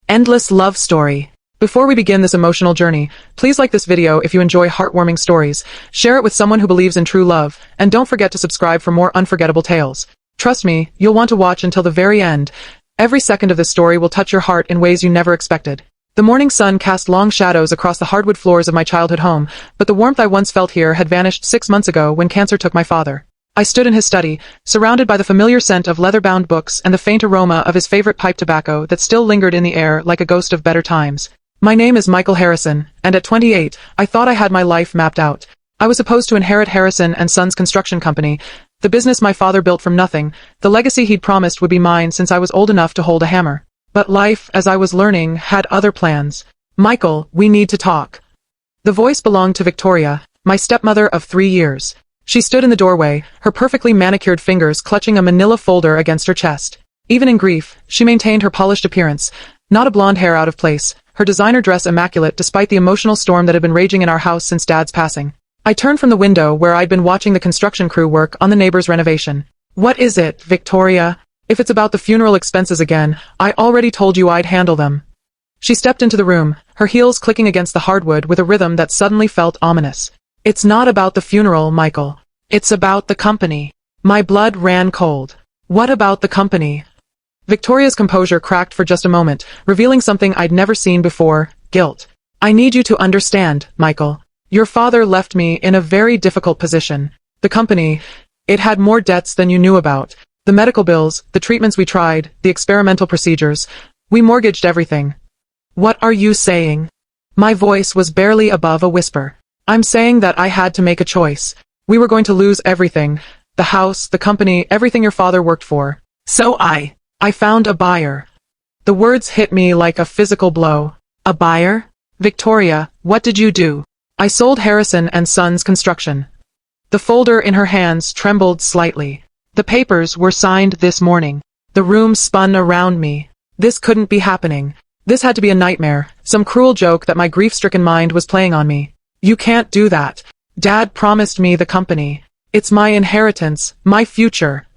Endless love story. Before we begin this emotional journey, please like this video if you enjoy heartwarming stories, share it with someone who believes in true love, and don't forget to subscribe for more unforgettable tales. Trust me, you'll want to watch until the very end. Every second of this story will touch your heart in ways you never expected. The morning sun cast long shadows across the hardwood floors of my childhood home, but the warmth I once felt here had vanished 6 months ago when cancer took my father. I stood in his study, surrounded by the familiar scent of leather-bound books and the faint aroma of his favorite pipe tobacco that still lingered in the air like a ghost of better times. My name is Michael Harrison, and at 28, I thought I had my life mapped out. I was supposed to inherit Harrison & Sons Construction Company, the business my father built from nothing. The legacy he'd promised would be mine since I was old enough to hold a hammer. But life, as I was learning, had other plans. Michael, we need to talk. The voice belonged to Victoria, my stepmother of 3 years. She stood in the doorway, her perfectly manicured fingers clutching a manila folder against her chest. Even in grief, she maintained her polished appearance, not a blonde hair out of place, her designer dress immaculate despite the emotional storm that had been raging in our house since Dad's passing. I turned from the window where I'd been watching the construction crew work on the neighbor's renovation. What is it, Victoria? If it's about the funeral expenses again, I already told you I'd handle them. She stepped into the room, her heels clicking against the hardwood with a rhythm that suddenly felt ominous. It's not about the funeral, Michael. It's about the company. My blood ran cold. What about the company? Victoria's composure cracked for just a moment, revealing something I'd never seen before: guilt. I need you to understand, Michael. Your father left me in a very difficult position. The company, it had more debts than you knew about. The medical bills, the treatments we tried, the experimental procedures. We mortgaged everything. What are you saying? My voice was barely above a whisper. I'm saying that I had to make a choice. We were going to lose everything. The house, the company, everything your father worked for. So I found a buyer. The words hit me like a physical blow. A buyer? Victoria, what did you do? I sold Harrison & Sons Construction. The folder in her hands trembled slightly. The papers were signed this morning. The room spun around me. This couldn't be happening. This had to be a nightmare, some cruel joke that my grief-stricken mind was playing on me. You can't do that. Dad promised me the company. It's my inheritance, my future.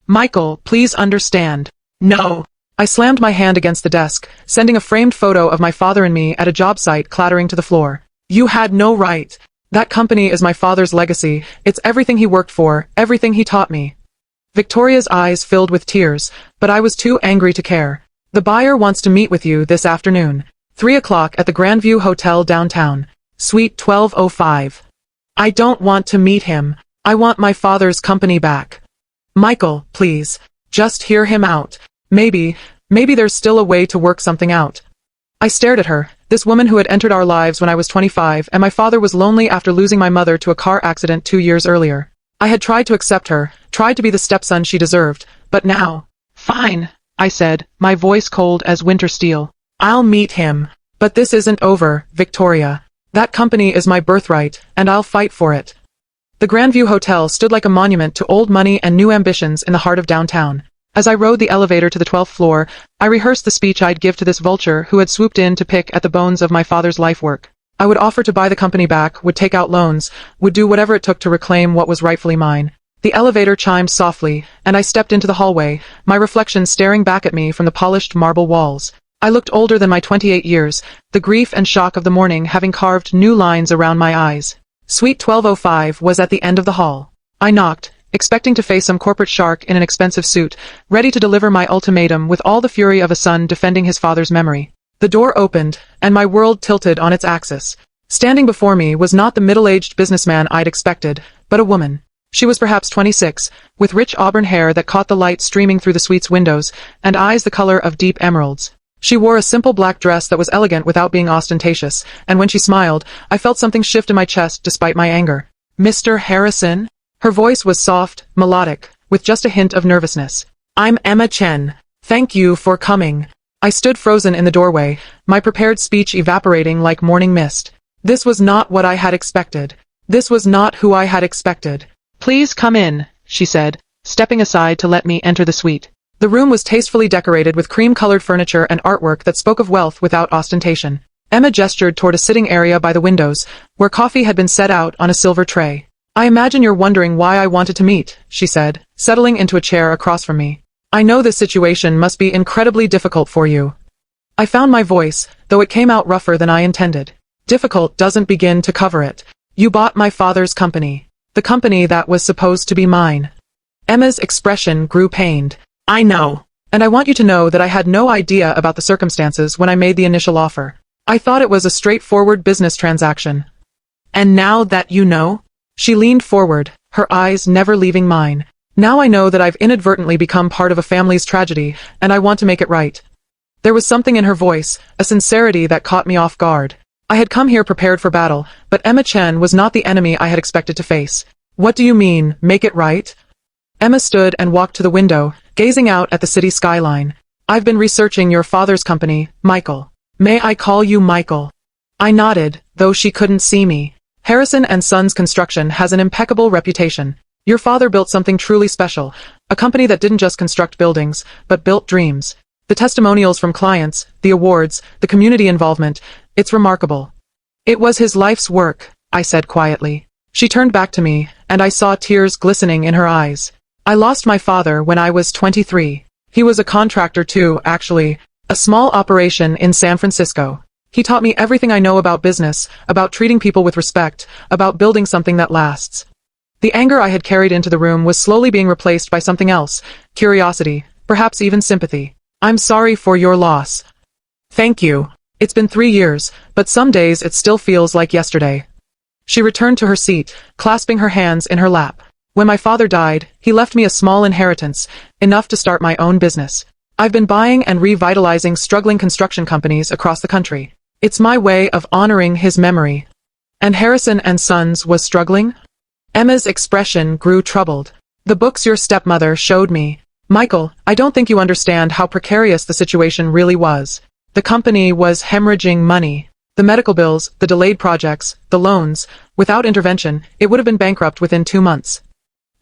Michael, please understand. No. I slammed my hand against the desk, sending a framed photo of my father and me at a job site clattering to the floor. You had no right. That company is my father's legacy. It's everything he worked for, everything he taught me. Victoria's eyes filled with tears, but I was too angry to care. The buyer wants to meet with you this afternoon. 3 o'clock at the Grandview Hotel downtown. Suite 1205. I don't want to meet him. I want my father's company back. Michael, please. Just hear him out. Maybe there's still a way to work something out. I stared at her, this woman who had entered our lives when I was 25, and my father was lonely after losing my mother to a car accident 2 years earlier. I had tried to accept her, tried to be the stepson she deserved, but now... Fine, I said, my voice cold as winter steel. I'll meet him. But this isn't over, Victoria. That company is my birthright, and I'll fight for it. The Grandview Hotel stood like a monument to old money and new ambitions in the heart of downtown. As I rode the elevator to the 12th floor, I rehearsed the speech I'd give to this vulture who had swooped in to pick at the bones of my father's life work. I would offer to buy the company back, would take out loans, would do whatever it took to reclaim what was rightfully mine. The elevator chimed softly, and I stepped into the hallway, my reflection staring back at me from the polished marble walls. I looked older than my 28 years, the grief and shock of the morning having carved new lines around my eyes. Suite 1205 was at the end of the hall. I knocked, expecting to face some corporate shark in an expensive suit, ready to deliver my ultimatum with all the fury of a son defending his father's memory. The door opened, and my world tilted on its axis. Standing before me was not the middle-aged businessman I'd expected, but a woman. She was perhaps 26, with rich auburn hair that caught the light streaming through the suite's windows, and eyes the color of deep emeralds. She wore a simple black dress that was elegant without being ostentatious, and when she smiled, I felt something shift in my chest despite my anger. Mr. Harrison? Her voice was soft, melodic, with just a hint of nervousness. I'm Emma Chen. Thank you for coming. I stood frozen in the doorway, my prepared speech evaporating like morning mist. This was not what I had expected. This was not who I had expected. Please come in, she said, stepping aside to let me enter the suite. The room was tastefully decorated with cream-colored furniture and artwork that spoke of wealth without ostentation. Emma gestured toward a sitting area by the windows, where coffee had been set out on a silver tray. I imagine you're wondering why I wanted to meet, she said, settling into a chair across from me. I know this situation must be incredibly difficult for you. I found my voice, though it came out rougher than I intended. Difficult doesn't begin to cover it. You bought my father's company. The company that was supposed to be mine. Emma's expression grew pained. I know. And I want you to know that I had no idea about the circumstances when I made the initial offer. I thought it was a straightforward business transaction. And now that you know? She leaned forward, her eyes never leaving mine. Now I know that I've inadvertently become part of a family's tragedy, and I want to make it right. There was something in her voice, a sincerity that caught me off guard. I had come here prepared for battle, but Emma Chen was not the enemy I had expected to face. What do you mean, make it right? Emma stood and walked to the window, gazing out at the city skyline. I've been researching your father's company, Michael. May I call you Michael? I nodded, though she couldn't see me. Harrison & Sons Construction has an impeccable reputation. Your father built something truly special, a company that didn't just construct buildings, but built dreams. The testimonials from clients, the awards, the community involvement, it's remarkable. It was his life's work, I said quietly. She turned back to me, and I saw tears glistening in her eyes. I lost my father when I was 23. He was a contractor too, actually, a small operation in San Francisco. He taught me everything I know about business, about treating people with respect, about building something that lasts. The anger I had carried into the room was slowly being replaced by something else, curiosity, perhaps even sympathy. I'm sorry for your loss. Thank you. It's been 3 years, but some days it still feels like yesterday. She returned to her seat, clasping her hands in her lap. When my father died, he left me a small inheritance, enough to start my own business. I've been buying and revitalizing struggling construction companies across the country. It's my way of honoring his memory. And Harrison & Sons was struggling? Emma's expression grew troubled. The books your stepmother showed me. Michael, I don't think you understand how precarious the situation really was. The company was hemorrhaging money. The medical bills, the delayed projects, the loans. Without intervention, it would have been bankrupt within 2 months.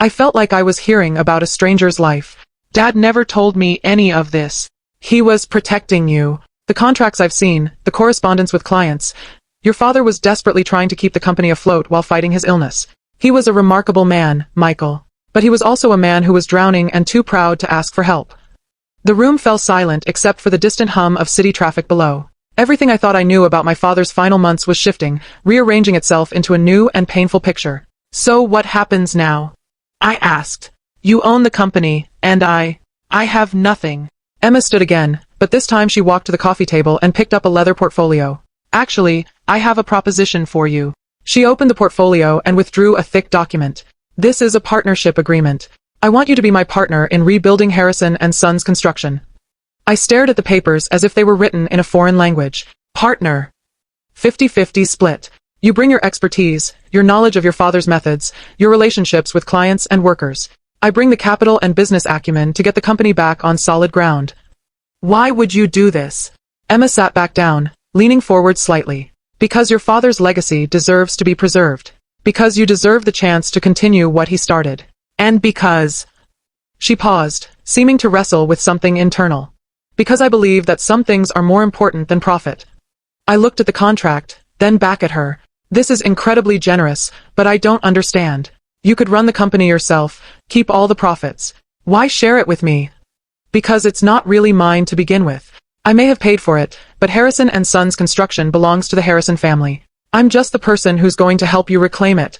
I felt like I was hearing about a stranger's life. Dad never told me any of this. He was protecting you. The contracts I've seen, the correspondence with clients. Your father was desperately trying to keep the company afloat while fighting his illness. He was a remarkable man, Michael. But he was also a man who was drowning and too proud to ask for help. The room fell silent except for the distant hum of city traffic below. Everything I thought I knew about my father's final months was shifting, rearranging itself into a new and painful picture. So what happens now? I asked. You own the company, and I have nothing. Emma stood again, but this time she walked to the coffee table and picked up a leather portfolio. Actually, I have a proposition for you. She opened the portfolio and withdrew a thick document. This is a partnership agreement. I want you to be my partner in rebuilding Harrison & Sons Construction. I stared at the papers as if they were written in a foreign language. Partner. 50-50 split. You bring your expertise, your knowledge of your father's methods, your relationships with clients and workers. I bring the capital and business acumen to get the company back on solid ground. Why would you do this? Emma sat back down, leaning forward slightly. Because your father's legacy deserves to be preserved. Because you deserve the chance to continue what he started. And because... She paused, seeming to wrestle with something internal. Because I believe that some things are more important than profit. I looked at the contract, then back at her. This is incredibly generous, but I don't understand. You could run the company yourself, keep all the profits. Why share it with me? Because it's not really mine to begin with. I may have paid for it, but Harrison & Sons Construction belongs to the Harrison family. I'm just the person who's going to help you reclaim it.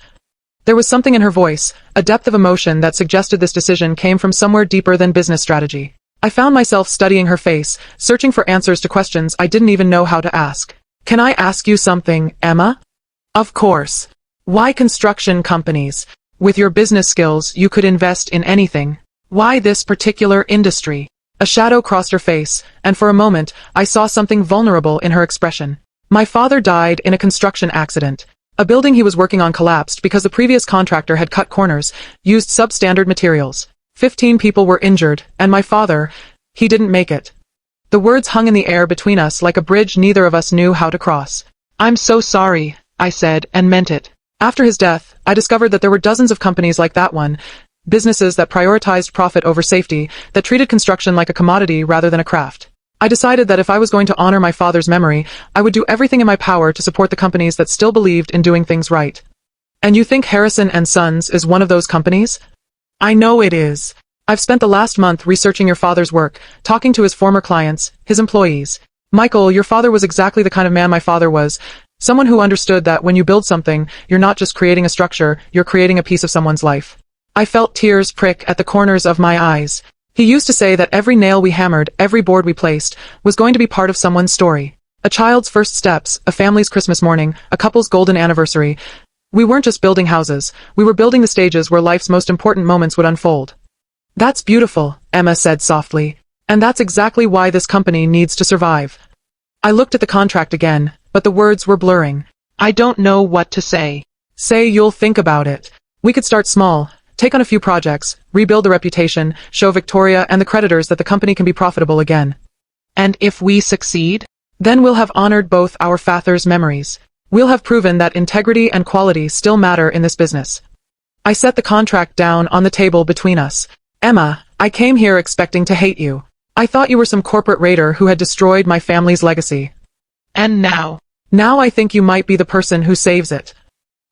There was something in her voice, a depth of emotion that suggested this decision came from somewhere deeper than business strategy. I found myself studying her face, searching for answers to questions I didn't even know how to ask. Can I ask you something, Emma? Of course. Why construction companies? With your business skills, you could invest in anything. Why this particular industry? A shadow crossed her face, and for a moment, I saw something vulnerable in her expression. My father died in a construction accident. A building he was working on collapsed because the previous contractor had cut corners, used substandard materials. 15 people were injured, and my father, he didn't make it. The words hung in the air between us like a bridge neither of us knew how to cross. I'm so sorry, I said, and meant it. After his death, I discovered that there were dozens of companies like that one, businesses that prioritized profit over safety, that treated construction like a commodity rather than a craft. I decided that if I was going to honor my father's memory, I would do everything in my power to support the companies that still believed in doing things right. And you think Harrison & Sons is one of those companies? I know it is. I've spent the last month researching your father's work, talking to his former clients, his employees. Michael, your father was exactly the kind of man my father was. Someone who understood that when you build something, you're not just creating a structure, you're creating a piece of someone's life. I felt tears prick at the corners of my eyes. He used to say that every nail we hammered, every board we placed, was going to be part of someone's story. A child's first steps, a family's Christmas morning, a couple's golden anniversary. We weren't just building houses, we were building the stages where life's most important moments would unfold. That's beautiful, Emma said softly. And that's exactly why this company needs to survive. I looked at the contract again, but the words were blurring. I don't know what to say. Say you'll think about it. We could start small, take on a few projects, rebuild the reputation, show Victoria and the creditors that the company can be profitable again. And if we succeed? Then we'll have honored both our father's memories. We'll have proven that integrity and quality still matter in this business. I set the contract down on the table between us. Emma, I came here expecting to hate you. I thought you were some corporate raider who had destroyed my family's legacy. And now? Now I think you might be the person who saves it.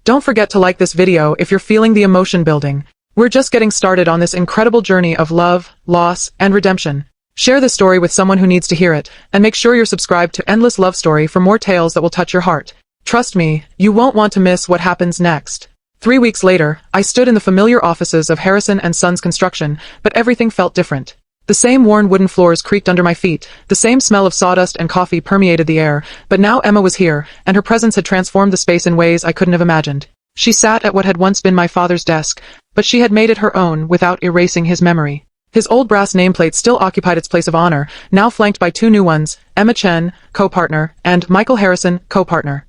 Don't forget to like this video if you're feeling the emotion building. We're just getting started on this incredible journey of love, loss, and redemption. Share this story with someone who needs to hear it, and make sure you're subscribed to Endless Love Story for more tales that will touch your heart. Trust me, you won't want to miss what happens next. 3 weeks later, I stood in the familiar offices of Harrison & Sons Construction, but everything felt different. The same worn wooden floors creaked under my feet, the same smell of sawdust and coffee permeated the air, but now Emma was here, and her presence had transformed the space in ways I couldn't have imagined. She sat at what had once been my father's desk, but she had made it her own without erasing his memory. His old brass nameplate still occupied its place of honor, now flanked by 2 new ones, Emma Chen, co-partner, and Michael Harrison, co-partner.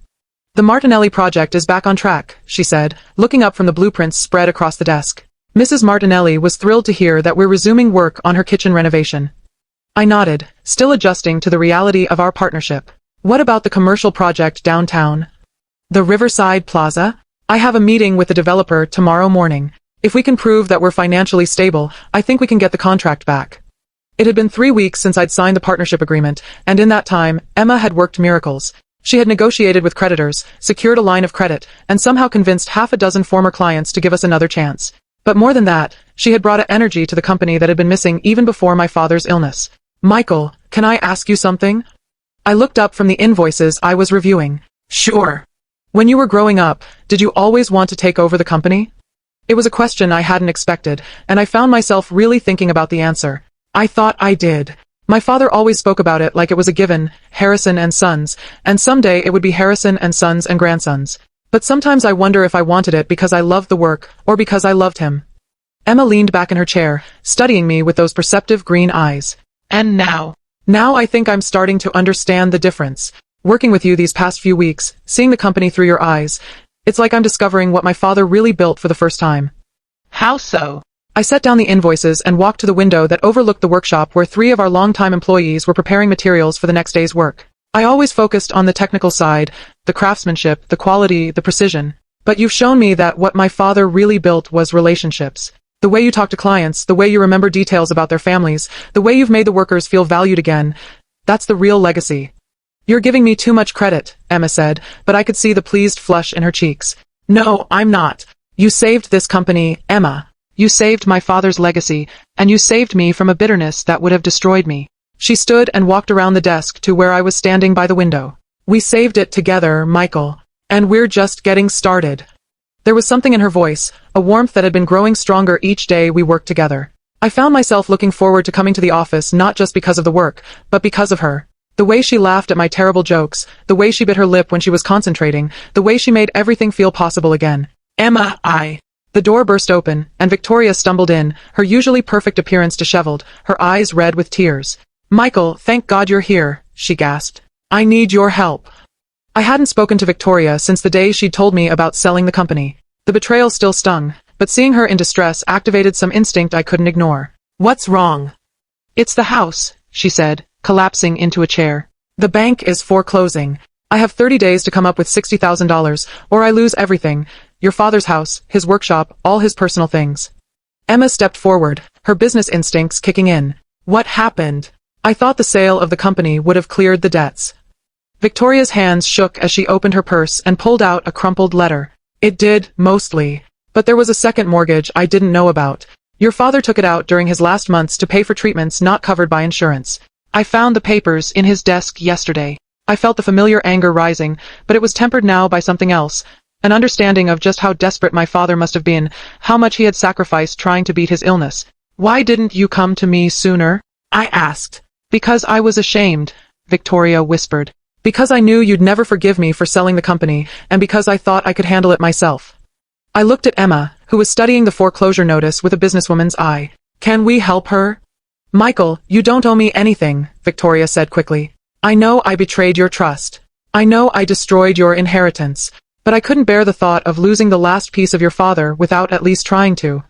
The Martinelli project is back on track, she said, looking up from the blueprints spread across the desk. Mrs. Martinelli was thrilled to hear that we're resuming work on her kitchen renovation. I nodded, still adjusting to the reality of our partnership. What about the commercial project downtown? The Riverside Plaza? I have a meeting with the developer tomorrow morning. If we can prove that we're financially stable, I think we can get the contract back. It had been 3 weeks since I'd signed the partnership agreement, and in that time, Emma had worked miracles. She had negotiated with creditors, secured a line of credit, and somehow convinced half a dozen former clients to give us another chance. But more than that, she had brought an energy to the company that had been missing even before my father's illness. Michael, can I ask you something? I looked up from the invoices I was reviewing. Sure. When you were growing up, did you always want to take over the company? It was a question I hadn't expected, and I found myself really thinking about the answer. I thought I did. My father always spoke about it like it was a given, Harrison & Sons, and someday it would be Harrison & Sons and Grandsons. But sometimes I wonder if I wanted it because I loved the work, or because I loved him. Emma leaned back in her chair, studying me with those perceptive green eyes. And now? Now I think I'm starting to understand the difference. Working with you these past few weeks, seeing the company through your eyes, it's like I'm discovering what my father really built for the first time. How so? I set down the invoices and walked to the window that overlooked the workshop where 3 of our longtime employees were preparing materials for the next day's work. I always focused on the technical side, the craftsmanship, the quality, the precision. But you've shown me that what my father really built was relationships. The way you talk to clients, the way you remember details about their families, the way you've made the workers feel valued again. That's the real legacy. You're giving me too much credit, Emma said, but I could see the pleased flush in her cheeks. No, I'm not. You saved this company, Emma. You saved my father's legacy, and you saved me from a bitterness that would have destroyed me. She stood and walked around the desk to where I was standing by the window. We saved it together, Michael. And we're just getting started. There was something in her voice, a warmth that had been growing stronger each day we worked together. I found myself looking forward to coming to the office not just because of the work, but because of her. The way she laughed at my terrible jokes, the way she bit her lip when she was concentrating, the way she made everything feel possible again. Emma, The door burst open, and Victoria stumbled in, her usually perfect appearance disheveled, her eyes red with tears. Michael, thank God you're here, she gasped. I need your help. I hadn't spoken to Victoria since the day she'd told me about selling the company. The betrayal still stung, but seeing her in distress activated some instinct I couldn't ignore. What's wrong? It's the house, she said, collapsing into a chair. The bank is foreclosing. I have 30 days to come up with $60,000, or I lose everything. Your father's house, his workshop, all his personal things. Emma stepped forward, her business instincts kicking in. What happened? I thought the sale of the company would have cleared the debts. Victoria's hands shook as she opened her purse and pulled out a crumpled letter. It did, mostly. But there was a second mortgage I didn't know about. Your father took it out during his last months to pay for treatments not covered by insurance. I found the papers in his desk yesterday. I felt the familiar anger rising, but it was tempered now by something else. An understanding of just how desperate my father must have been, how much he had sacrificed trying to beat his illness. Why didn't you come to me sooner? I asked. Because I was ashamed, Victoria whispered. Because I knew you'd never forgive me for selling the company, and because I thought I could handle it myself. I looked at Emma, who was studying the foreclosure notice with a businesswoman's eye. Can we help her? Michael, you don't owe me anything, Victoria said quickly. I know I betrayed your trust. I know I destroyed your inheritance. But I couldn't bear the thought of losing the last piece of your father without at least trying to.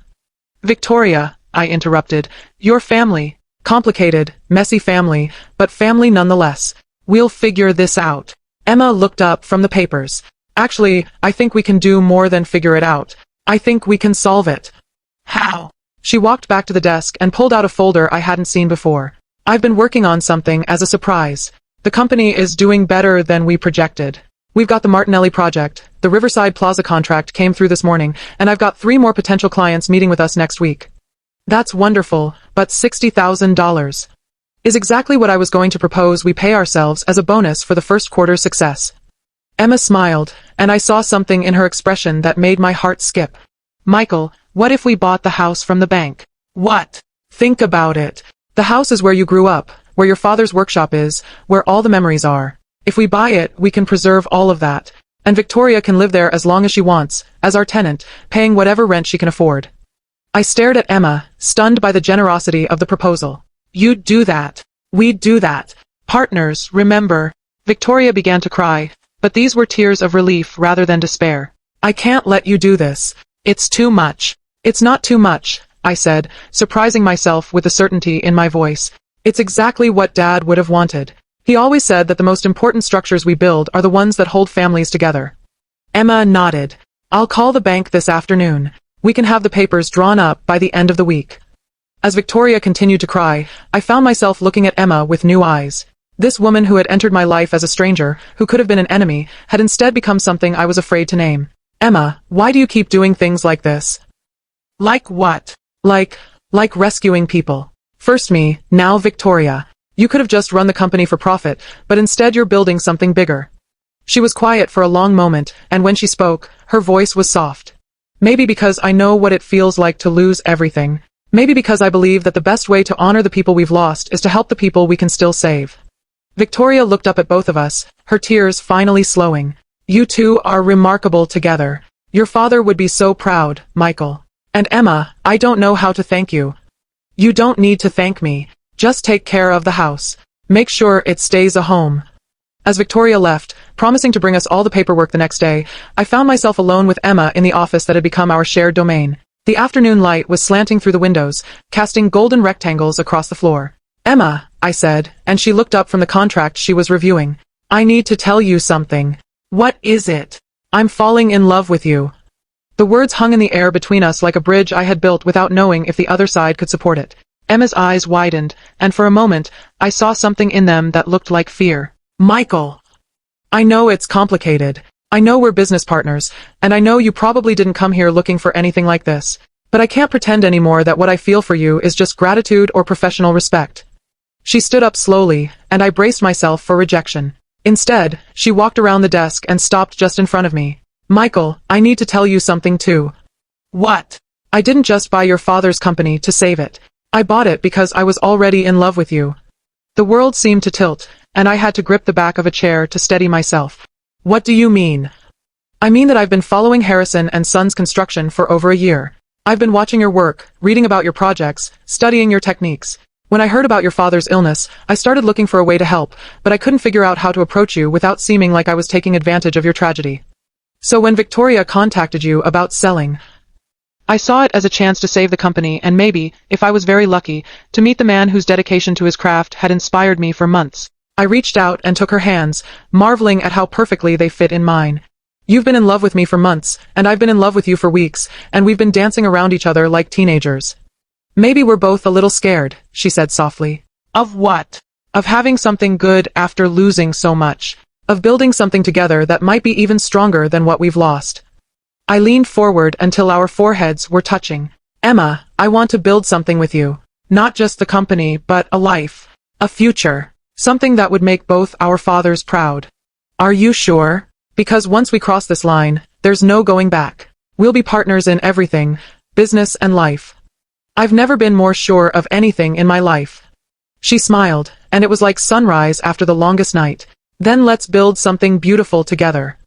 Victoria, I interrupted, your family. Complicated, messy family, but family nonetheless. We'll figure this out. Emma looked up from the papers. Actually, I think we can do more than figure it out. I think we can solve it. How? She walked back to the desk and pulled out a folder I hadn't seen before. I've been working on something as a surprise. The company is doing better than we projected. We've got the Martinelli project, the Riverside Plaza contract came through this morning, and I've got 3 more potential clients meeting with us next week. That's wonderful, but $60,000 is exactly what I was going to propose we pay ourselves as a bonus for the first quarter's success. Emma smiled, and I saw something in her expression that made my heart skip. Michael, what if we bought the house from the bank? What? Think about it. The house is where you grew up, where your father's workshop is, where all the memories are. If we buy it, we can preserve all of that. And Victoria can live there as long as she wants, as our tenant, paying whatever rent she can afford. I stared at Emma, stunned by the generosity of the proposal. You'd do that. We'd do that. Partners, remember. Victoria began to cry, but these were tears of relief rather than despair. I can't let you do this. It's too much. It's not too much, I said, surprising myself with the certainty in my voice. It's exactly what Dad would have wanted. He always said that the most important structures we build are the ones that hold families together. Emma nodded. I'll call the bank this afternoon. We can have the papers drawn up by the end of the week. As Victoria continued to cry, I found myself looking at Emma with new eyes. This woman who had entered my life as a stranger, who could have been an enemy, had instead become something I was afraid to name. Emma, why do you keep doing things like this? Like what? Like rescuing people. First me, now Victoria. You could have just run the company for profit, but instead you're building something bigger. She was quiet for a long moment, and when she spoke, her voice was soft. Maybe because I know what it feels like to lose everything. Maybe because I believe that the best way to honor the people we've lost is to help the people we can still save. Victoria looked up at both of us, her tears finally slowing. You two are remarkable together. Your father would be so proud, Michael. And Emma, I don't know how to thank you. You don't need to thank me. Just take care of the house. Make sure it stays a home. As Victoria left, promising to bring us all the paperwork the next day, I found myself alone with Emma in the office that had become our shared domain. The afternoon light was slanting through the windows, casting golden rectangles across the floor. Emma, I said, and she looked up from the contract she was reviewing. I need to tell you something. What is it? I'm falling in love with you. The words hung in the air between us like a bridge I had built without knowing if the other side could support it. Emma's eyes widened, and for a moment, I saw something in them that looked like fear. Michael! I know it's complicated. I know we're business partners, and I know you probably didn't come here looking for anything like this. But I can't pretend anymore that what I feel for you is just gratitude or professional respect. She stood up slowly, and I braced myself for rejection. Instead, she walked around the desk and stopped just in front of me. Michael, I need to tell you something too. What? I didn't just buy your father's company to save it. I bought it because I was already in love with you. The world seemed to tilt, and I had to grip the back of a chair to steady myself. What do you mean? I mean that I've been following Harrison and Sons construction for over a year. I've been watching your work, reading about your projects, studying your techniques. When I heard about your father's illness, I started looking for a way to help, but I couldn't figure out how to approach you without seeming like I was taking advantage of your tragedy. So when Victoria contacted you about selling, I saw it as a chance to save the company and maybe, if I was very lucky, to meet the man whose dedication to his craft had inspired me for months. I reached out and took her hands, marveling at how perfectly they fit in mine. You've been in love with me for months, and I've been in love with you for weeks, and we've been dancing around each other like teenagers. Maybe we're both a little scared, she said softly. Of what? Of having something good after losing so much. Of building something together that might be even stronger than what we've lost. I leaned forward until our foreheads were touching. Emma, I want to build something with you. Not just the company, but a life. A future. Something that would make both our fathers proud. Are you sure? Because once we cross this line, there's no going back. We'll be partners in everything, business and life. I've never been more sure of anything in my life. She smiled, and it was like sunrise after the longest night. Then let's build something beautiful together.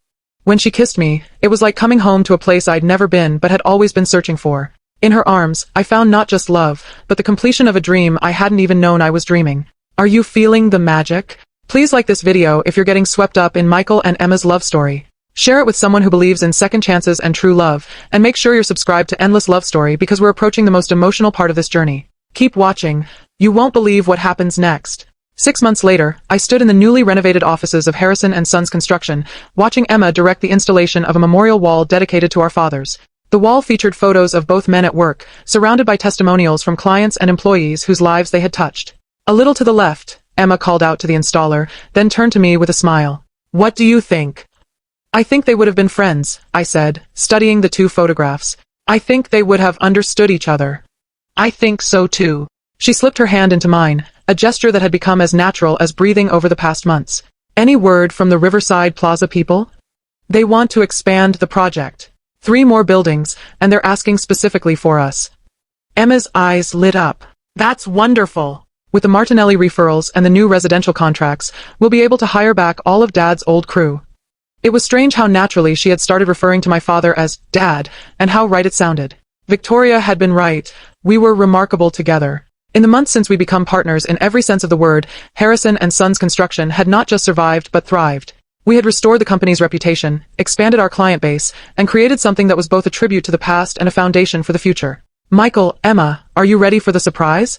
When she kissed me, it was like coming home to a place I'd never been but had always been searching for. In her arms, I found not just love, but the completion of a dream I hadn't even known I was dreaming. Are you feeling the magic? Please like this video if you're getting swept up in Michael and Emma's love story. Share it with someone who believes in second chances and true love, and make sure you're subscribed to Endless Love Story because we're approaching the most emotional part of this journey. Keep watching. You won't believe what happens next. 6 months later, I stood in the newly renovated offices of Harrison and Sons Construction, watching Emma direct the installation of a memorial wall dedicated to our fathers. The wall featured photos of both men at work, surrounded by testimonials from clients and employees whose lives they had touched. A little to the left, Emma called out to the installer, then turned to me with a smile. What do you think? I think they would have been friends, I said, studying the two photographs. I think they would have understood each other. I think so too. She slipped her hand into mine, a gesture that had become as natural as breathing over the past months. Any word from the Riverside Plaza people? They want to expand the project. 3 more buildings, and they're asking specifically for us. Emma's eyes lit up. That's wonderful. With the Martinelli referrals and the new residential contracts, we'll be able to hire back all of Dad's old crew. It was strange how naturally she had started referring to my father as Dad, and how right it sounded. Victoria had been right. We were remarkable together. In the months since we become partners in every sense of the word, Harrison and Sons Construction had not just survived but thrived. We had restored the company's reputation, expanded our client base, and created something that was both a tribute to the past and a foundation for the future. Michael, Emma, are you ready for the surprise?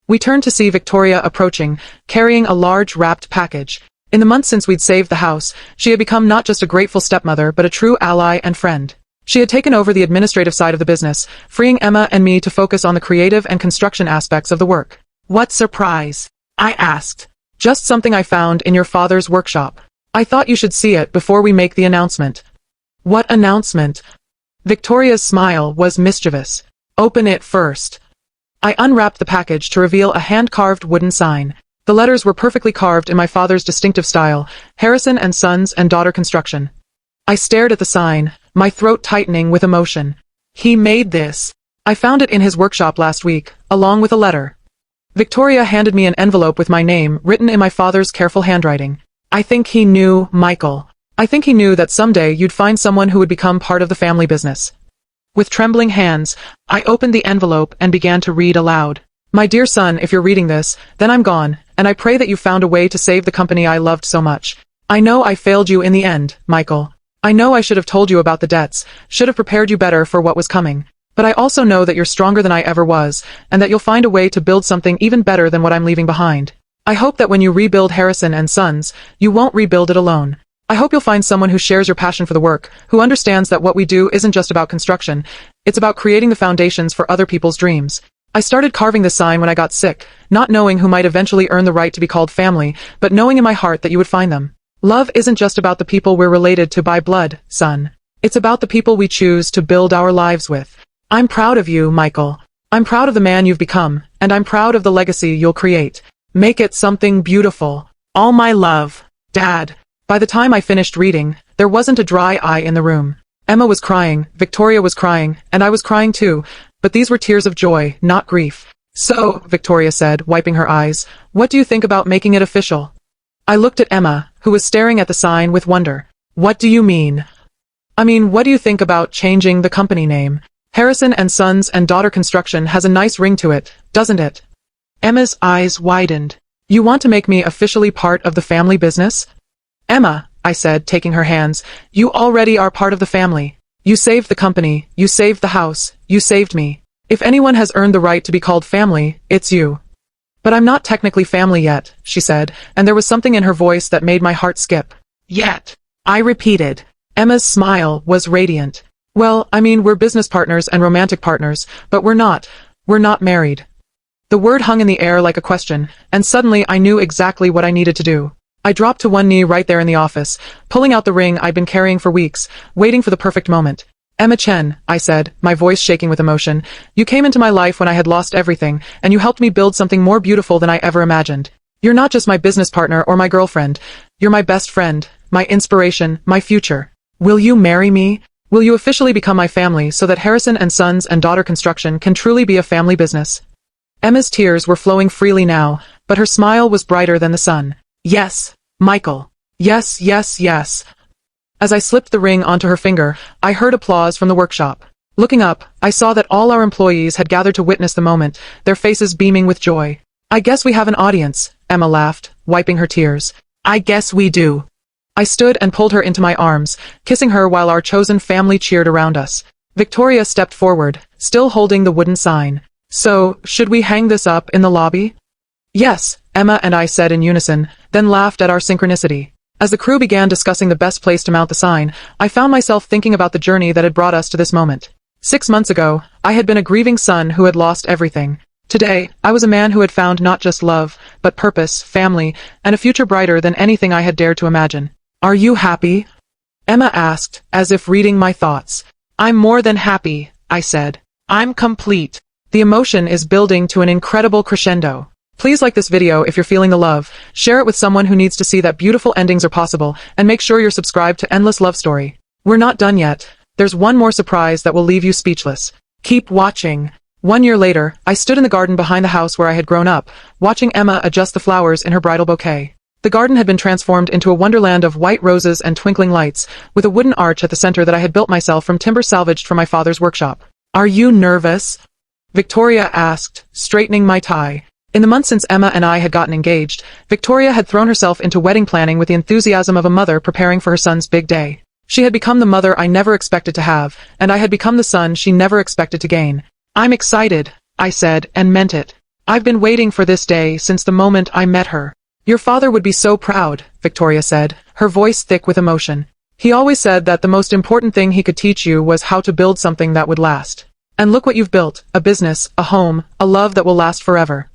We turned to see Victoria approaching, carrying a large wrapped package. In the months since we'd saved the house, she had become not just a grateful stepmother but a true ally and friend. She had taken over the administrative side of the business, freeing Emma and me to focus on the creative and construction aspects of the work. What surprise? I asked. Just something I found in your father's workshop. I thought you should see it before we make the announcement. What announcement? Victoria's smile was mischievous. Open it first. I unwrapped the package to reveal a hand-carved wooden sign. The letters were perfectly carved in my father's distinctive style, Harrison and Sons and Daughter Construction. I stared at the sign, my throat tightening with emotion. He made this. I found it in his workshop last week, along with a letter. Victoria handed me an envelope with my name, written in my father's careful handwriting. I think he knew, Michael. I think he knew that someday you'd find someone who would become part of the family business. With trembling hands, I opened the envelope and began to read aloud. My dear son, if you're reading this, then I'm gone, and I pray that you found a way to save the company I loved so much. I know I failed you in the end, Michael. I know I should have told you about the debts, should have prepared you better for what was coming. But I also know that you're stronger than I ever was, and that you'll find a way to build something even better than what I'm leaving behind. I hope that when you rebuild Harrison and Sons, you won't rebuild it alone. I hope you'll find someone who shares your passion for the work, who understands that what we do isn't just about construction, it's about creating the foundations for other people's dreams. I started carving this sign when I got sick, not knowing who might eventually earn the right to be called family, but knowing in my heart that you would find them. Love isn't just about the people we're related to by blood, son. It's about the people we choose to build our lives with. I'm proud of you, Michael. I'm proud of the man you've become, and I'm proud of the legacy you'll create. Make it something beautiful. All my love, Dad. By the time I finished reading, there wasn't a dry eye in the room. Emma was crying, Victoria was crying, and I was crying too, but these were tears of joy, not grief. So, Victoria said, wiping her eyes, what do you think about making it official? I looked at Emma, who was staring at the sign with wonder. What do you mean? I mean, what do you think about changing the company name? Harrison and Sons and Daughter Construction has a nice ring to it, doesn't it? Emma's eyes widened. You want to make me officially part of the family business? Emma, I said, taking her hands, you already are part of the family. You saved the company, you saved the house, you saved me. If anyone has earned the right to be called family, it's you. But I'm not technically family yet, she said, and there was something in her voice that made my heart skip. Yet, I repeated. Emma's smile was radiant. Well, I mean, we're business partners and romantic partners, but we're not married. The word hung in the air like a question, and suddenly I knew exactly what I needed to do. I dropped to one knee right there in the office, pulling out the ring I'd been carrying for weeks, waiting for the perfect moment. Emma Chen, I said, my voice shaking with emotion, you came into my life when I had lost everything, and you helped me build something more beautiful than I ever imagined. You're not just my business partner or my girlfriend. You're my best friend, my inspiration, my future. Will you marry me? Will you officially become my family so that Harrison and Sons and Daughter Construction can truly be a family business? Emma's tears were flowing freely now, but her smile was brighter than the sun. Yes, Michael. Yes, yes, yes. As I slipped the ring onto her finger, I heard applause from the workshop. Looking up, I saw that all our employees had gathered to witness the moment, their faces beaming with joy. I guess we have an audience, Emma laughed, wiping her tears. I guess we do. I stood and pulled her into my arms, kissing her while our chosen family cheered around us. Victoria stepped forward, still holding the wooden sign. So, should we hang this up in the lobby? Yes, Emma and I said in unison, then laughed at our synchronicity. As the crew began discussing the best place to mount the sign, I found myself thinking about the journey that had brought us to this moment. 6 months ago, I had been a grieving son who had lost everything. Today, I was a man who had found not just love, but purpose, family, and a future brighter than anything I had dared to imagine. Are you happy? Emma asked, as if reading my thoughts. I'm more than happy, I said. I'm complete. The emotion is building to an incredible crescendo. Please like this video if you're feeling the love, share it with someone who needs to see that beautiful endings are possible, and make sure you're subscribed to Endless Love Story. We're not done yet. There's one more surprise that will leave you speechless. Keep watching. 1 year later, I stood in the garden behind the house where I had grown up, watching Emma adjust the flowers in her bridal bouquet. The garden had been transformed into a wonderland of white roses and twinkling lights, with a wooden arch at the center that I had built myself from timber salvaged from my father's workshop. Are you nervous? Victoria asked, straightening my tie. In the months since Emma and I had gotten engaged, Victoria had thrown herself into wedding planning with the enthusiasm of a mother preparing for her son's big day. She had become the mother I never expected to have, and I had become the son she never expected to gain. I'm excited, I said, and meant it. I've been waiting for this day since the moment I met her. Your father would be so proud, Victoria said, her voice thick with emotion. He always said that the most important thing he could teach you was how to build something that would last. And look what you've built, a business, a home, a love that will last forever.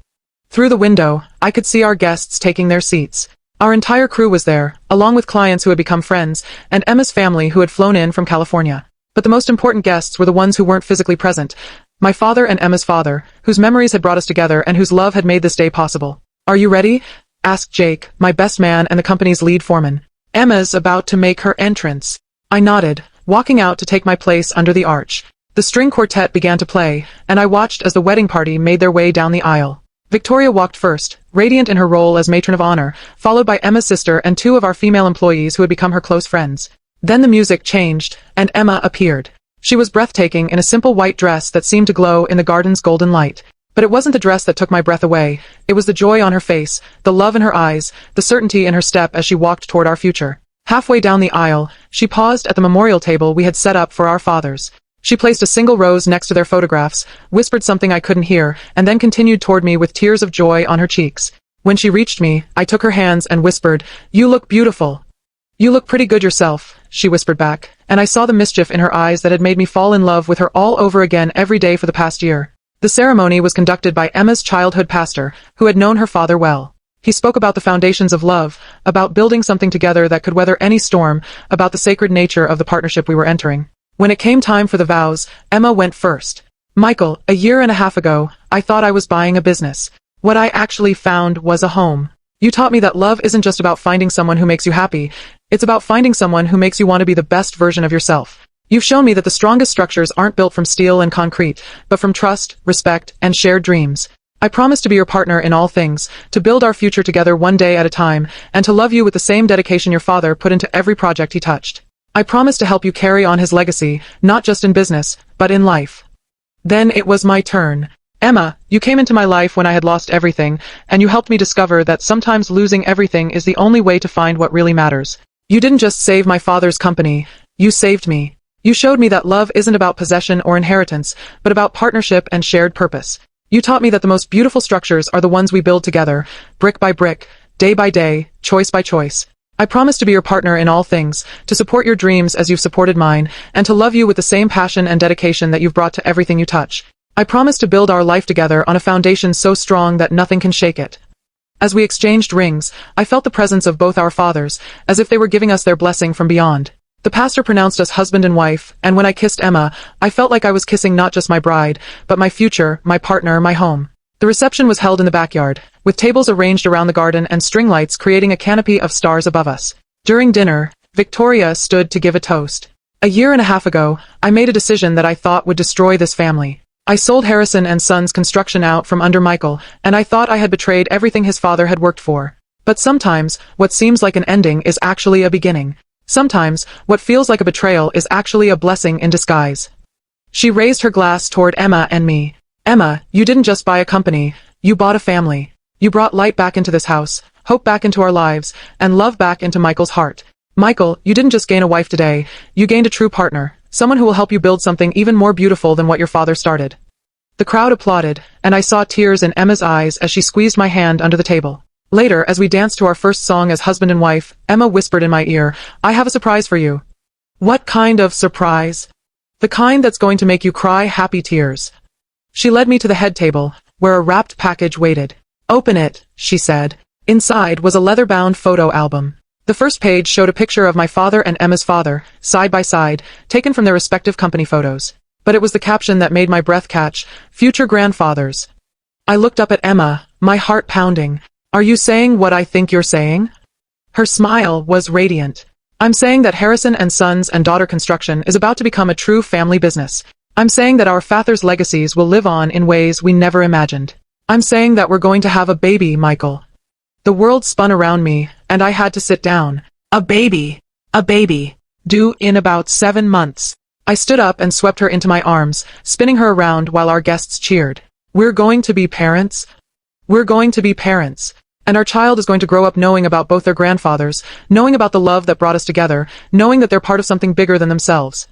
Through the window, I could see our guests taking their seats. Our entire crew was there, along with clients who had become friends, and Emma's family who had flown in from California. But the most important guests were the ones who weren't physically present. My father and Emma's father, whose memories had brought us together and whose love had made this day possible. Are you ready? Asked Jake, my best man and the company's lead foreman. Emma's about to make her entrance. I nodded, walking out to take my place under the arch. The string quartet began to play, and I watched as the wedding party made their way down the aisle. Victoria walked first, radiant in her role as matron of honor, followed by Emma's sister and 2 of our female employees who had become her close friends. Then the music changed, and Emma appeared. She was breathtaking in a simple white dress that seemed to glow in the garden's golden light. But it wasn't the dress that took my breath away. It was the joy on her face, the love in her eyes, the certainty in her step as she walked toward our future. Halfway down the aisle, she paused at the memorial table we had set up for our fathers. She placed a single rose next to their photographs, whispered something I couldn't hear, and then continued toward me with tears of joy on her cheeks. When she reached me, I took her hands and whispered, "You look beautiful." "You look pretty good yourself," she whispered back, and I saw the mischief in her eyes that had made me fall in love with her all over again every day for the past year. The ceremony was conducted by Emma's childhood pastor, who had known her father well. He spoke about the foundations of love, about building something together that could weather any storm, about the sacred nature of the partnership we were entering. When it came time for the vows, Emma went first. Michael, a year and a half ago, I thought I was buying a business. What I actually found was a home. You taught me that love isn't just about finding someone who makes you happy, it's about finding someone who makes you want to be the best version of yourself. You've shown me that the strongest structures aren't built from steel and concrete, but from trust, respect, and shared dreams. I promise to be your partner in all things, to build our future together one day at a time, and to love you with the same dedication your father put into every project he touched. I promise to help you carry on his legacy, not just in business, but in life. Then it was my turn. Emma, you came into my life when I had lost everything, and you helped me discover that sometimes losing everything is the only way to find what really matters. You didn't just save my father's company, you saved me. You showed me that love isn't about possession or inheritance, but about partnership and shared purpose. You taught me that the most beautiful structures are the ones we build together, brick by brick, day by day, choice by choice. I promise to be your partner in all things, to support your dreams as you've supported mine, and to love you with the same passion and dedication that you've brought to everything you touch. I promise to build our life together on a foundation so strong that nothing can shake it. As we exchanged rings, I felt the presence of both our fathers, as if they were giving us their blessing from beyond. The pastor pronounced us husband and wife, and when I kissed Emma, I felt like I was kissing not just my bride, but my future, my partner, my home. The reception was held in the backyard, with tables arranged around the garden and string lights creating a canopy of stars above us. During dinner, Victoria stood to give a toast. A year and a half ago, I made a decision that I thought would destroy this family. I sold Harrison and Sons Construction out from under Michael, and I thought I had betrayed everything his father had worked for. But sometimes, what seems like an ending is actually a beginning. Sometimes, what feels like a betrayal is actually a blessing in disguise. She raised her glass toward Emma and me. Emma, you didn't just buy a company, you bought a family. You brought light back into this house, hope back into our lives, and love back into Michael's heart. Michael, you didn't just gain a wife today, you gained a true partner, someone who will help you build something even more beautiful than what your father started. The crowd applauded, and I saw tears in Emma's eyes as she squeezed my hand under the table. Later, as we danced to our first song as husband and wife, Emma whispered in my ear, "I have a surprise for you." "What kind of surprise?" "The kind that's going to make you cry happy tears." She led me to the head table, where a wrapped package waited. "Open it," she said. Inside was a leather-bound photo album. The first page showed a picture of my father and Emma's father, side by side, taken from their respective company photos. But it was the caption that made my breath catch, "Future grandfathers." I looked up at Emma, my heart pounding. "Are you saying what I think you're saying?" Her smile was radiant. "I'm saying that Harrison and Sons and Daughter Construction is about to become a true family business. I'm saying that our father's legacies will live on in ways we never imagined. I'm saying that we're going to have a baby, Michael." The world spun around me, and I had to sit down. A baby. A baby. Due in about 7 months. I stood up and swept her into my arms, spinning her around while our guests cheered. "We're going to be parents? We're going to be parents. And our child is going to grow up knowing about both their grandfathers, knowing about the love that brought us together, knowing that they're part of something bigger than themselves."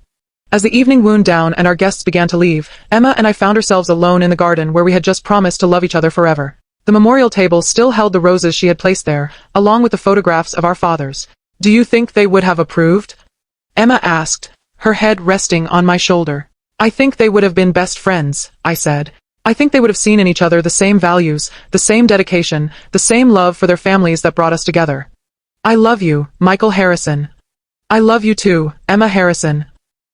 As the evening wound down and our guests began to leave, Emma and I found ourselves alone in the garden where we had just promised to love each other forever. The memorial table still held the roses she had placed there, along with the photographs of our fathers. "Do you think they would have approved?" Emma asked, her head resting on my shoulder. "I think they would have been best friends," I said. "I think they would have seen in each other the same values, the same dedication, the same love for their families that brought us together." "I love you, Michael Harrison." "I love you too, Emma Harrison."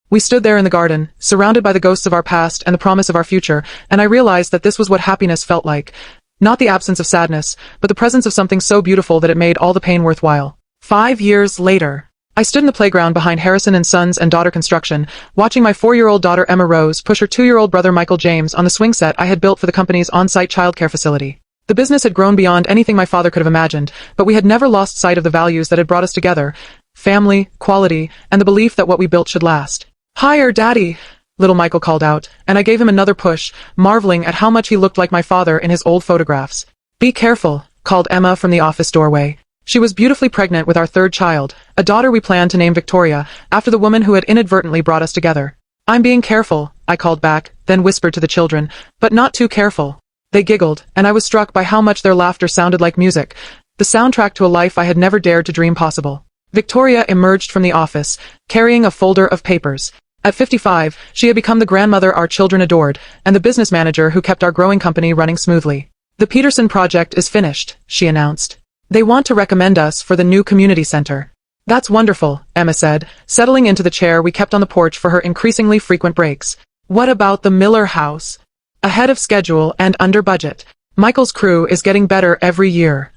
We stood there in the garden, surrounded by the ghosts of our past and the promise of our future, and I realized that this was what happiness felt like. Not the absence of sadness, but the presence of something so beautiful that it made all the pain worthwhile. 5 years later, I stood in the playground behind Harrison and Sons and Daughter Construction, watching my 4-year-old daughter Emma Rose push her 2-year-old brother Michael James on the swing set I had built for the company's on-site childcare facility. The business had grown beyond anything my father could have imagined, but we had never lost sight of the values that had brought us together: family, quality, and the belief that what we built should last. "Higher, Daddy!" little Michael called out, and I gave him another push, marveling at how much he looked like my father in his old photographs. "Be careful," called Emma from the office doorway. She was beautifully pregnant with our 3rd child, a daughter we planned to name Victoria, after the woman who had inadvertently brought us together. "I'm being careful," I called back, then whispered to the children, "but not too careful." They giggled, and I was struck by how much their laughter sounded like music, the soundtrack to a life I had never dared to dream possible. Victoria emerged from the office, carrying a folder of papers. At 55, she had become the grandmother our children adored, and the business manager who kept our growing company running smoothly. "The Peterson project is finished," she announced. "They want to recommend us for the new community center." "That's wonderful," Emma said, settling into the chair we kept on the porch for her increasingly frequent breaks. "What about the Miller house?" "Ahead of schedule and under budget. Michael's crew is getting better every year."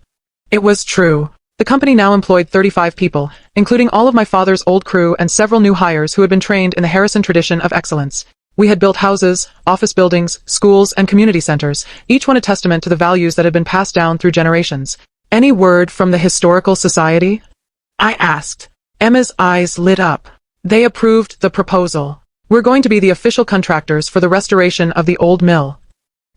It was true. The company now employed 35 people, including all of my father's old crew and several new hires who had been trained in the Harrison tradition of excellence. We had built houses, office buildings, schools, and community centers, each one a testament to the values that had been passed down through generations. "Any word from the Historical Society?" I asked. Emma's eyes lit up. "They approved the proposal. We're going to be the official contractors for the restoration of the old mill."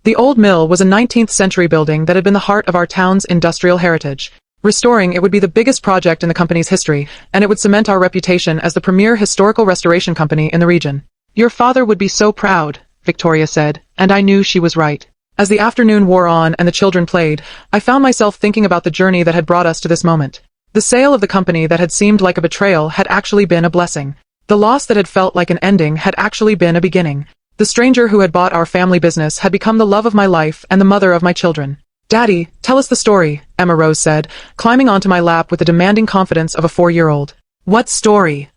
The old mill was a 19th-century building that had been the heart of our town's industrial heritage. Restoring it would be the biggest project in the company's history, and it would cement our reputation as the premier historical restoration company in the region. "Your father would be so proud," Victoria said, and I knew she was right. As the afternoon wore on and the children played, I found myself thinking about the journey that had brought us to this moment. The sale of the company that had seemed like a betrayal had actually been a blessing. The loss that had felt like an ending had actually been a beginning. The stranger who had bought our family business had become the love of my life and the mother of my children. "Daddy, tell us the story," Emma Rose said, climbing onto my lap with the demanding confidence of a 4-year-old. "What story?"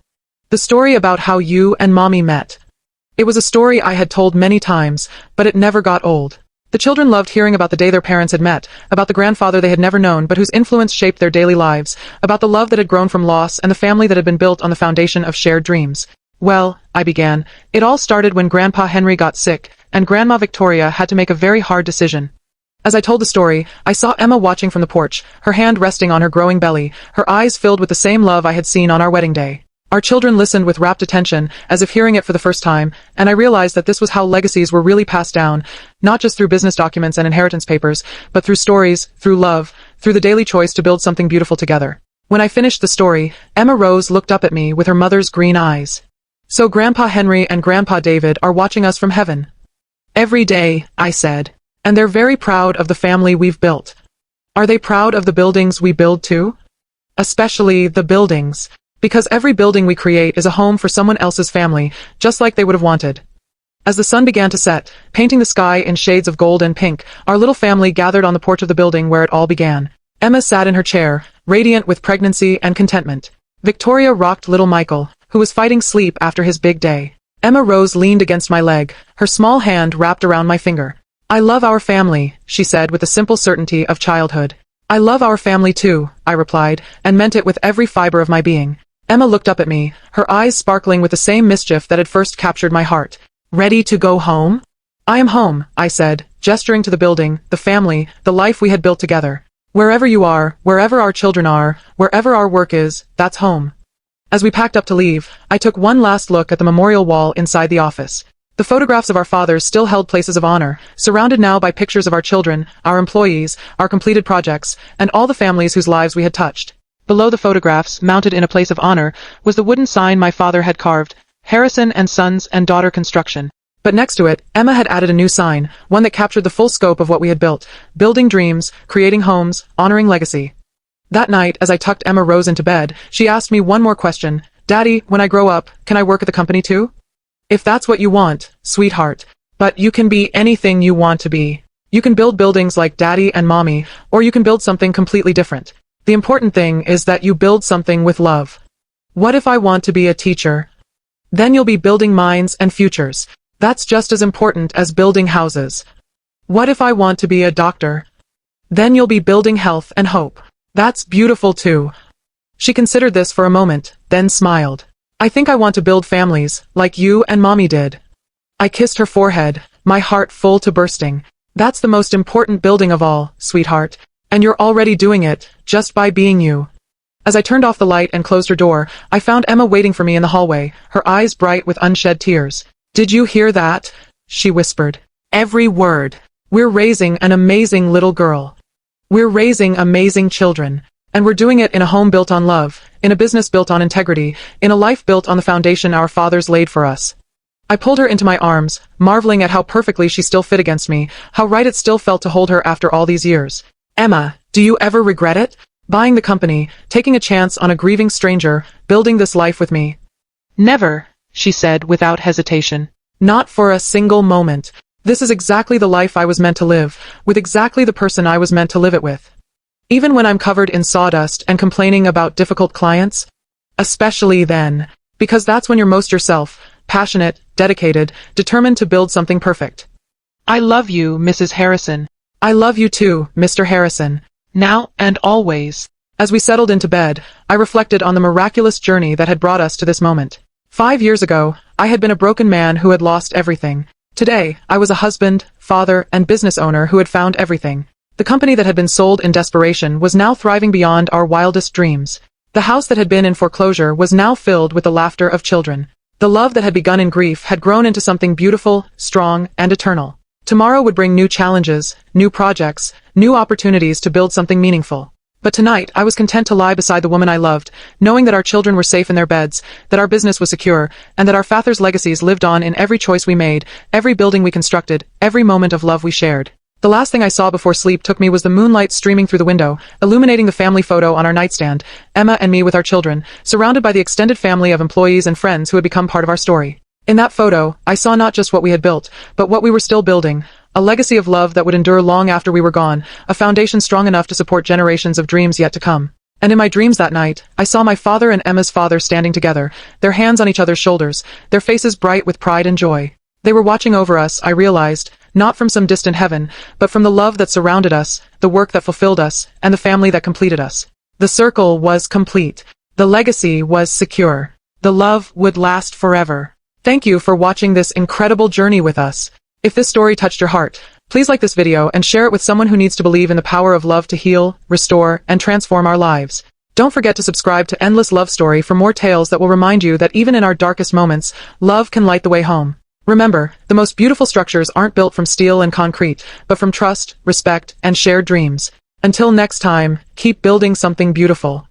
"The story about how you and Mommy met." It was a story I had told many times, but it never got old. The children loved hearing about the day their parents had met, about the grandfather they had never known but whose influence shaped their daily lives, about the love that had grown from loss and the family that had been built on the foundation of shared dreams. Well, I began, it all started when Grandpa Henry got sick, and Grandma Victoria had to make a very hard decision. As I told the story, I saw Emma watching from the porch, her hand resting on her growing belly, her eyes filled with the same love I had seen on our wedding day. Our children listened with rapt attention, as if hearing it for the first time, and I realized that this was how legacies were really passed down, not just through business documents and inheritance papers, but through stories, through love, through the daily choice to build something beautiful together. When I finished the story, Emma Rose looked up at me with her mother's green eyes. So Grandpa Henry and Grandpa David are watching us from heaven. Every day, I said. And they're very proud of the family we've built. Are they proud of the buildings we build too? Especially the buildings. Because every building we create is a home for someone else's family, just like they would have wanted. As the sun began to set, painting the sky in shades of gold and pink, our little family gathered on the porch of the building where it all began. Emma sat in her chair, radiant with pregnancy and contentment. Victoria rocked little Michael, who was fighting sleep after his big day. Emma Rose leaned against my leg, her small hand wrapped around my finger. I love our family, she said with the simple certainty of childhood. I love our family too, I replied, and meant it with every fiber of my being. Emma looked up at me, her eyes sparkling with the same mischief that had first captured my heart. Ready to go home? I am home, I said, gesturing to the building, the family, the life we had built together. Wherever you are, wherever our children are, wherever our work is, that's home. As we packed up to leave, I took one last look at the memorial wall inside the office. The photographs of our fathers still held places of honor, surrounded now by pictures of our children, our employees, our completed projects, and all the families whose lives we had touched. Below the photographs, mounted in a place of honor, was the wooden sign my father had carved, Harrison and Sons and Daughter Construction. But next to it, Emma had added a new sign, one that captured the full scope of what we had built, building dreams, creating homes, honoring legacy. That night, as I tucked Emma Rose into bed, she asked me one more question. Daddy, when I grow up, can I work at the company too? If that's what you want, sweetheart. But you can be anything you want to be. You can build buildings like Daddy and Mommy, or you can build something completely different. The important thing is that you build something with love. What if I want to be a teacher? Then you'll be building minds and futures. That's just as important as building houses. What if I want to be a doctor? Then you'll be building health and hope. That's beautiful too. She considered this for a moment, then smiled. I think I want to build families, like you and Mommy did. I kissed her forehead, my heart full to bursting. That's the most important building of all, sweetheart. And you're already doing it, just by being you. As I turned off the light and closed her door, I found Emma waiting for me in the hallway, her eyes bright with unshed tears. Did you hear that? She whispered. Every word. We're raising an amazing little girl. We're raising amazing children. And we're doing it in a home built on love, in a business built on integrity, in a life built on the foundation our fathers laid for us. I pulled her into my arms, marveling at how perfectly she still fit against me, how right it still felt to hold her after all these years. Emma, do you ever regret it? Buying the company, taking a chance on a grieving stranger, building this life with me? Never, she said without hesitation. Not for a single moment. This is exactly the life I was meant to live, with exactly the person I was meant to live it with. Even when I'm covered in sawdust and complaining about difficult clients? Especially then. Because that's when you're most yourself, passionate, dedicated, determined to build something perfect. I love you, Mrs. Harrison. I love you too, Mr. Harrison. Now and always. As we settled into bed, I reflected on the miraculous journey that had brought us to this moment. 5 years ago, I had been a broken man who had lost everything. Today, I was a husband, father, and business owner who had found everything. The company that had been sold in desperation was now thriving beyond our wildest dreams. The house that had been in foreclosure was now filled with the laughter of children. The love that had begun in grief had grown into something beautiful, strong, and eternal. Tomorrow would bring new challenges, new projects, new opportunities to build something meaningful. But tonight, I was content to lie beside the woman I loved, knowing that our children were safe in their beds, that our business was secure, and that our fathers' legacies lived on in every choice we made, every building we constructed, every moment of love we shared. The last thing I saw before sleep took me was the moonlight streaming through the window, illuminating the family photo on our nightstand, Emma and me with our children, surrounded by the extended family of employees and friends who had become part of our story. In that photo, I saw not just what we had built, but what we were still building. A legacy of love that would endure long after we were gone, a foundation strong enough to support generations of dreams yet to come. And in my dreams that night, I saw my father and Emma's father standing together, their hands on each other's shoulders, their faces bright with pride and joy. They were watching over us, I realized, not from some distant heaven, but from the love that surrounded us, the work that fulfilled us, and the family that completed us. The circle was complete. The legacy was secure. The love would last forever. Thank you for watching this incredible journey with us. If this story touched your heart, please like this video and share it with someone who needs to believe in the power of love to heal, restore, and transform our lives. Don't forget to subscribe to Endless Love Story for more tales that will remind you that even in our darkest moments, love can light the way home. Remember, the most beautiful structures aren't built from steel and concrete, but from trust, respect, and shared dreams. Until next time, keep building something beautiful.